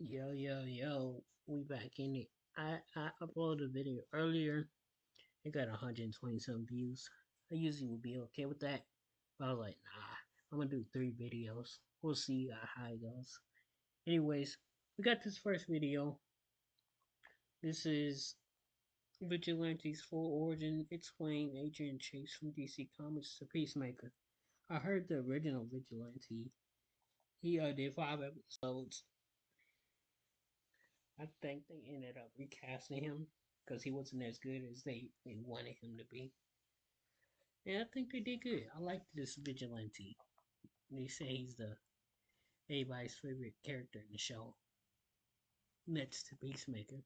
Yo, we back in it. I uploaded a video earlier. It got 120 some views. I usually would be okay with that, but I was like, nah, I'm gonna do 3 videos. We'll see how it goes. Anyways, we got this first video. This is Vigilante's full origin. Explain Adrian Chase from DC Comics to Peacemaker. I heard the original Vigilante. He did 5 episodes. I think they ended up recasting him because he wasn't as good as they wanted him to be. And I think they did good. I like this vigilante. They say he's the everybody's favorite character in the show, next to Peacemaker.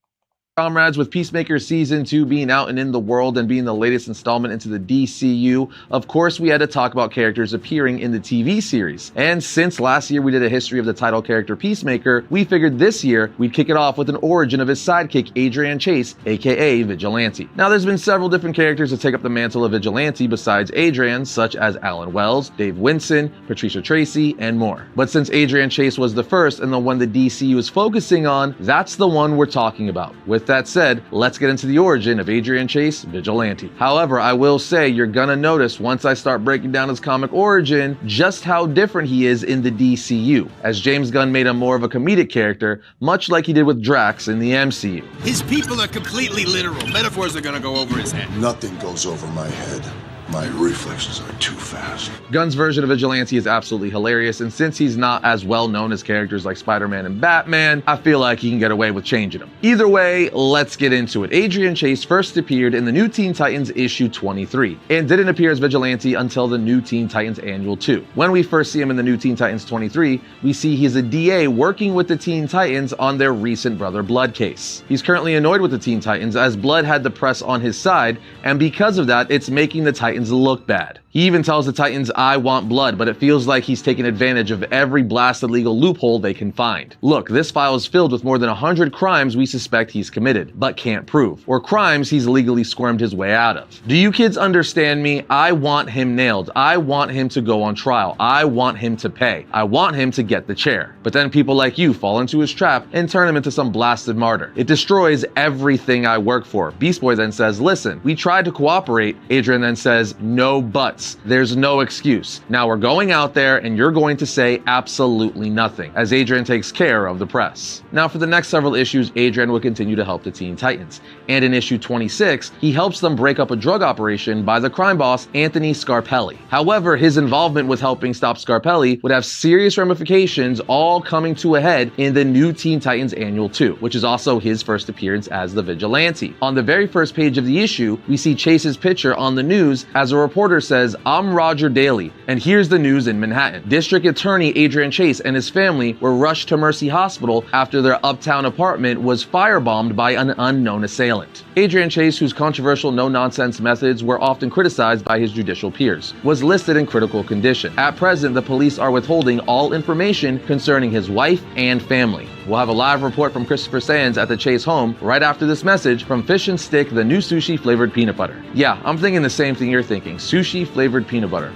Comrades, with Peacemaker Season 2 being out and in the world and being the latest installment into the DCU, of course we had to talk about characters appearing in the TV series. And since last year we did a history of the title character Peacemaker, we figured this year we'd kick it off with an origin of his sidekick Adrian Chase, aka Vigilante. Now there's been several different characters to take up the mantle of Vigilante besides Adrian, such as Alan Wells, Dave Winson, Patricia Tracy, and more. But since Adrian Chase was the first and the one the DCU is focusing on, that's the one we're talking about. With that said, let's get into the origin of Adrian Chase, Vigilante. However, I will say you're gonna notice once I start breaking down his comic origin just how different he is in the DCU, as James Gunn made him more of a comedic character, much like he did with Drax in the MCU. His people are completely literal. Metaphors are gonna go over his head. Nothing goes over my head. My reflexes are too fast. Gunn's version of Vigilante is absolutely hilarious, and since he's not as well known as characters like Spider-Man and Batman, I feel like he can get away with changing him. Either way, let's get into it. Adrian Chase first appeared in the New Teen Titans issue 23, and didn't appear as Vigilante until the New Teen Titans Annual 2. When we first see him in the New Teen Titans 23, we see he's a DA working with the Teen Titans on their recent Brother Blood case. He's currently annoyed with the Teen Titans as Blood had the press on his side, and because of that, it's making the Titans look bad. He even tells the Titans, "I want blood," but it feels like he's taking advantage of every blasted legal loophole they can find. Look, this file is filled with more than 100 crimes we suspect he's committed, but can't prove, or crimes he's legally squirmed his way out of. Do you kids understand me? I want him nailed. I want him to go on trial. I want him to pay. I want him to get the chair. But then people like you fall into his trap and turn him into some blasted martyr. It destroys everything I work for. Beast Boy then says, "Listen, we tried to cooperate." Adrian then says, "No buts. There's no excuse. Now we're going out there and you're going to say absolutely nothing," as Adrian takes care of the press. Now for the next several issues, Adrian will continue to help the Teen Titans. And in issue 26, he helps them break up a drug operation by the crime boss Anthony Scarpelli. However, his involvement with helping stop Scarpelli would have serious ramifications, all coming to a head in the New Teen Titans Annual 2, which is also his first appearance as the Vigilante. On the very first page of the issue, we see Chase's picture on the news as a reporter says, "I'm Roger Daly, and here's the news in Manhattan. District Attorney Adrian Chase and his family were rushed to Mercy Hospital after their uptown apartment was firebombed by an unknown assailant." Adrian Chase, whose controversial no-nonsense methods were often criticized by his judicial peers, was listed in critical condition. At present, the police are withholding all information concerning his wife and family. We'll have a live report from Christopher Sands at the Chase home right after this message from Fish and Stick, the new sushi-flavored peanut butter. Yeah, I'm thinking the same thing you're thinking. Sushi-flavored peanut butter.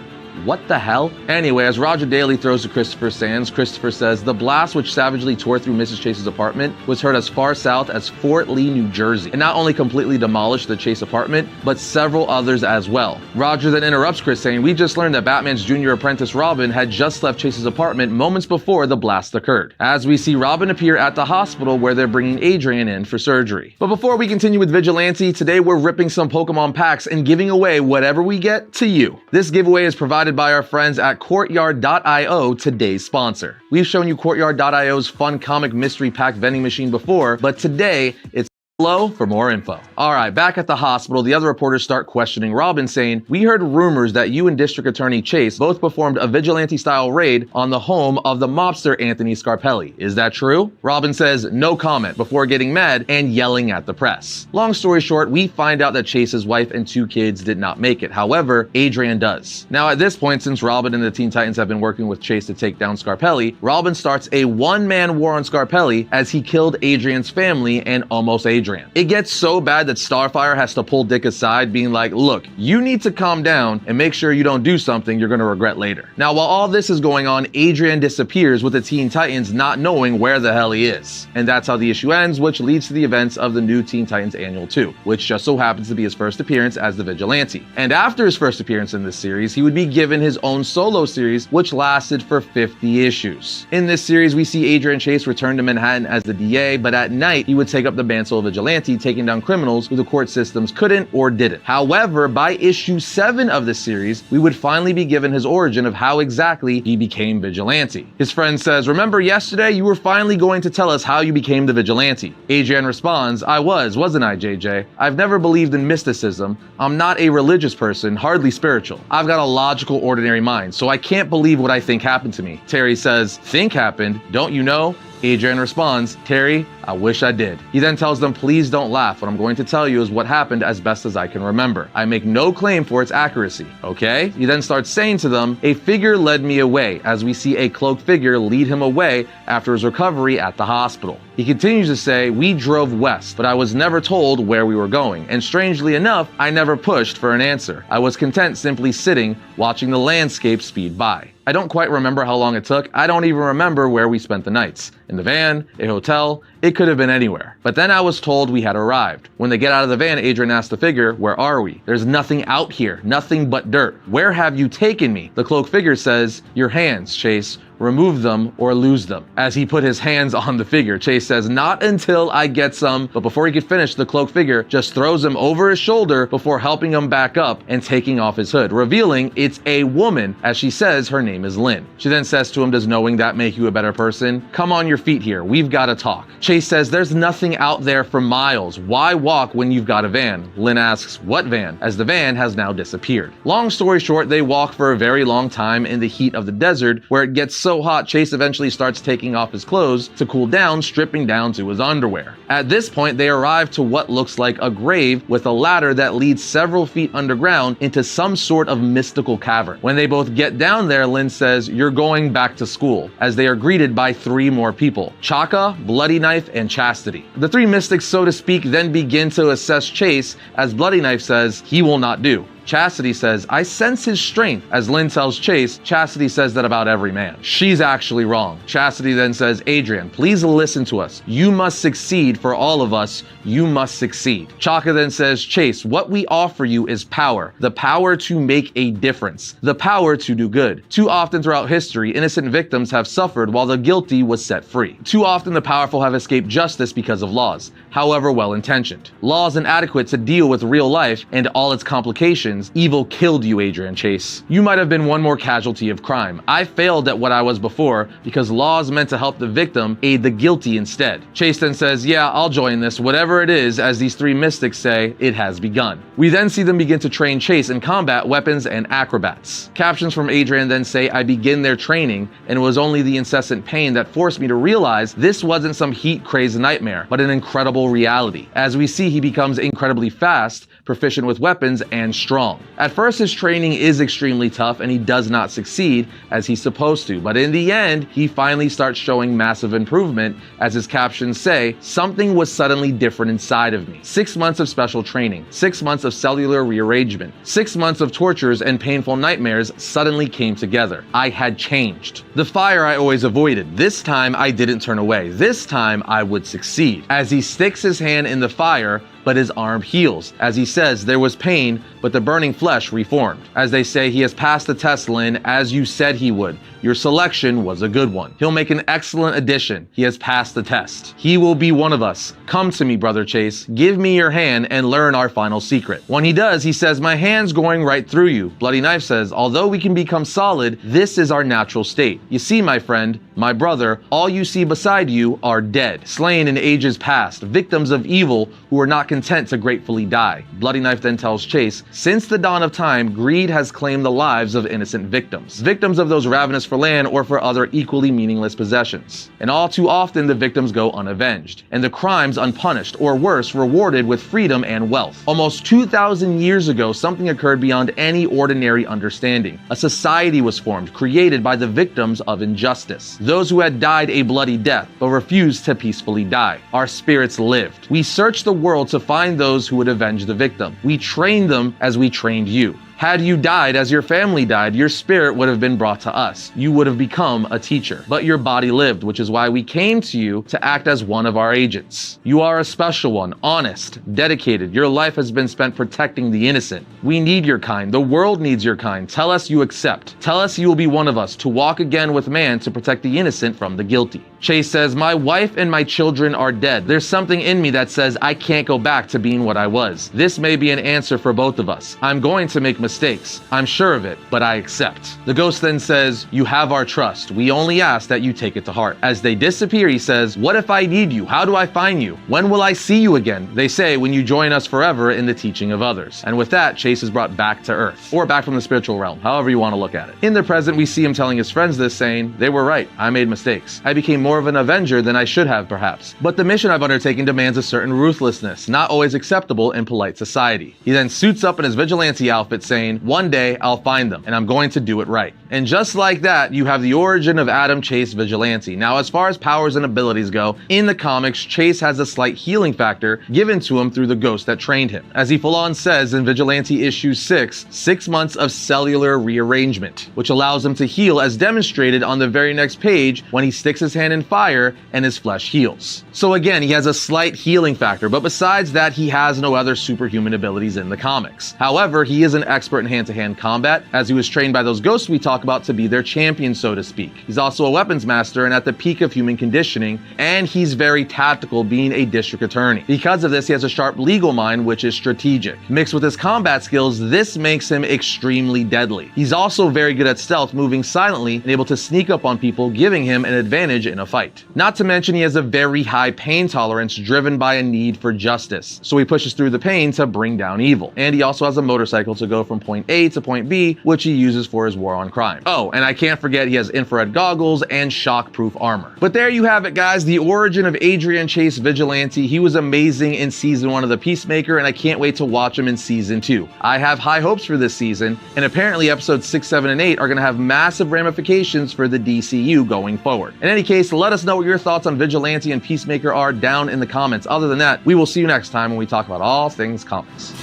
What the hell? Anyway, as Roger Daly throws to Christopher Sands, Christopher says, "The blast which savagely tore through Mrs. Chase's apartment was heard as far south as Fort Lee, New Jersey, and not only completely demolished the Chase apartment, but several others as well." Roger then interrupts Chris saying, "We just learned that Batman's junior apprentice Robin had just left Chase's apartment moments before the blast occurred," as we see Robin appear at the hospital where they're bringing Adrian in for surgery. But before we continue with Vigilante, today we're ripping some Pokemon packs and giving away whatever we get to you. This giveaway is provided by our friends at Courtyard.io, today's sponsor. We've shown you Courtyard.io's fun comic mystery pack vending machine before, but today it's below for more info. Alright, back at the hospital, the other reporters start questioning Robin, saying, "We heard rumors that you and District Attorney Chase both performed a vigilante-style raid on the home of the mobster Anthony Scarpelli. Is that true?" Robin says no comment before getting mad and yelling at the press. Long story short, we find out that Chase's wife and 2 kids did not make it. However, Adrian does. Now at this point, since Robin and the Teen Titans have been working with Chase to take down Scarpelli, Robin starts a one-man war on Scarpelli as he killed Adrian's family and almost Adrian. Adrian. It gets so bad that Starfire has to pull Dick aside, being like, look, you need to calm down and make sure you don't do something you're gonna regret later. Now, while all this is going on, Adrian disappears with the Teen Titans not knowing where the hell he is. And that's how the issue ends, which leads to the events of the new Teen Titans Annual 2, which just so happens to be his first appearance as the Vigilante. And after his first appearance in this series, he would be given his own solo series, which lasted for 50 issues. In this series, we see Adrian Chase return to Manhattan as the DA, but at night, he would take up the mantle of Vigilante, taking down criminals who the court systems couldn't or didn't. However, by issue 7 of the series, we would finally be given his origin of how exactly he became Vigilante. His friend says, remember yesterday you were finally going to tell us how you became the Vigilante. Adrian responds, I wasn't I, JJ? I've never believed in mysticism. I'm not a religious person, hardly spiritual. I've got a logical, ordinary mind, so I can't believe what I think happened to me. Terry says, think happened? Don't you know? Adrian responds, Terry, I wish I did. He then tells them, please don't laugh. What I'm going to tell you is what happened as best as I can remember. I make no claim for its accuracy, okay? He then starts saying to them, a figure led me away, as we see a cloaked figure lead him away after his recovery at the hospital. He continues to say, we drove west, but I was never told where we were going. And strangely enough, I never pushed for an answer. I was content simply sitting, watching the landscape speed by. I don't quite remember how long it took. I don't even remember where we spent the nights. In the van, a hotel, it could have been anywhere. But then I was told we had arrived. When they get out of the van, Adrian asks the figure, where are we? There's nothing out here, nothing but dirt. Where have you taken me? The cloaked figure says, your hands, Chase. Remove them or lose them. As he put his hands on the figure, Chase says, not until I get some, but before he could finish, the cloaked figure just throws him over his shoulder before helping him back up and taking off his hood, revealing it's a woman, as she says her name is Lynn. She then says to him, does knowing that make you a better person? Come on your feet here, we've got to talk. Chase says, there's nothing out there for miles. Why walk when you've got a van? Lynn asks, what van? As the van has now disappeared. Long story short, they walk for a very long time in the heat of the desert, where it gets so hot, Chase eventually starts taking off his clothes to cool down, stripping down to his underwear. At this point, they arrive to what looks like a grave with a ladder that leads several feet underground into some sort of mystical cavern. When they both get down there, Lynn says, you're going back to school, as they are greeted by 3 more people, Chaka, Bloody Knife, and Chastity. The 3 mystics, so to speak, then begin to assess Chase, as Bloody Knife says, he will not do. Chastity says, I sense his strength. As Lynn tells Chase, Chastity says that about every man. She's actually wrong. Chastity then says, Adrian, please listen to us. You must succeed for all of us. You must succeed. Chaka then says, Chase, what we offer you is power. The power to make a difference. The power to do good. Too often throughout history, innocent victims have suffered while the guilty was set free. Too often the powerful have escaped justice because of laws, however well-intentioned. Laws inadequate to deal with real life and all its complications. Evil killed you, Adrian Chase. You might have been one more casualty of crime. I failed at what I was before because laws meant to help the victim aid the guilty instead. Chase then says, yeah, I'll join this, whatever it is, as these 3 mystics say, it has begun. We then see them begin to train Chase in combat, weapons, and acrobats. Captions from Adrian then say, I begin their training, and it was only the incessant pain that forced me to realize this wasn't some heat-crazed nightmare, but an incredible reality. As we see, he becomes incredibly fast, proficient with weapons, and strong. At first, his training is extremely tough and he does not succeed as he's supposed to, but in the end, he finally starts showing massive improvement. As his captions say, something was suddenly different inside of me. 6 months of special training, 6 months of cellular rearrangement, 6 months of tortures and painful nightmares suddenly came together. I had changed. The fire I always avoided. This time I didn't turn away. This time I would succeed. As he sticks his hand in the fire, but his arm heals. As he says, there was pain, but the burning flesh reformed. As they say, he has passed the test, Lynn, as you said he would. Your selection was a good one. He'll make an excellent addition. He has passed the test. He will be one of us. Come to me, Brother Chase. Give me your hand and learn our final secret. When he does, he says, my hand's going right through you. Bloody Knife says, although we can become solid, this is our natural state. You see, my friend, my brother, all you see beside you are dead, slain in ages past, victims of evil who are not content to gratefully die. Bloody Knife then tells Chase, since the dawn of time, greed has claimed the lives of innocent victims. Victims of those ravenous for land or for other equally meaningless possessions. And all too often, the victims go unavenged, and the crimes unpunished, or worse, rewarded with freedom and wealth. Almost 2,000 years ago, something occurred beyond any ordinary understanding. A society was formed, created by the victims of injustice. Those who had died a bloody death, but refused to peacefully die. Our spirits lived. We searched the world to find those who would avenge the victim. We trained them as we trained you. Had you died as your family died, your spirit would have been brought to us. You would have become a teacher. But your body lived, which is why we came to you to act as one of our agents. You are a special one, honest, dedicated. Your life has been spent protecting the innocent. We need your kind. The world needs your kind. Tell us you accept. Tell us you will be one of us, to walk again with man to protect the innocent from the guilty. Chase says, my wife and my children are dead. There's something in me that says I can't go back to being what I was. This may be an answer for both of us. I'm going to make mistakes. I'm sure of it, but I accept. The ghost then says, you have our trust. We only ask that you take it to heart. As they disappear, he says, what if I need you? How do I find you? When will I see you again? They say, when you join us forever in the teaching of others. And with that, Chase is brought back to Earth, or back from the spiritual realm, however you want to look at it. In the present, we see him telling his friends this, saying, they were right. I made mistakes. I became more of an avenger than I should have, perhaps. But the mission I've undertaken demands a certain ruthlessness, not always acceptable in polite society. He then suits up in his vigilante outfit, saying, one day I'll find them, and I'm going to do it right. And just like that, you have the origin of Adam Chase Vigilante. Now, as far as powers and abilities go, in the comics, Chase has a slight healing factor given to him through the ghost that trained him. As he full-on says in Vigilante issue 6 months of cellular rearrangement, which allows him to heal, as demonstrated on the very next page when he sticks his hand in fire and his flesh heals. So again, he has a slight healing factor, but besides that, he has no other superhuman abilities in the comics. However, he is an expert in hand-to-hand combat, as he was trained by those ghosts we talk about to be their champion, so to speak. He's also a weapons master and at the peak of human conditioning, and he's very tactical, being a district attorney. Because of this, he has a sharp legal mind, which is strategic. Mixed with his combat skills, this makes him extremely deadly. He's also very good at stealth, moving silently and able to sneak up on people, giving him an advantage in a fight. Not to mention, he has a very high pain tolerance driven by a need for justice, so he pushes through the pain to bring down evil. And he also has a motorcycle to go from point A to point B, which he uses for his war on crime. Oh, and I can't forget he has infrared goggles and shock-proof armor. But there you have it, guys, the origin of Adrian Chase Vigilante. He was amazing in season 1 of the Peacemaker, and I can't wait to watch him in season 2. I have high hopes for this season, and apparently episodes 6, 7, and 8 are going to have massive ramifications for the DCU going forward. In any case, let us know what your thoughts on Vigilante and Peacemaker are down in the comments. Other than that, we will see you next time when we talk about all things comics.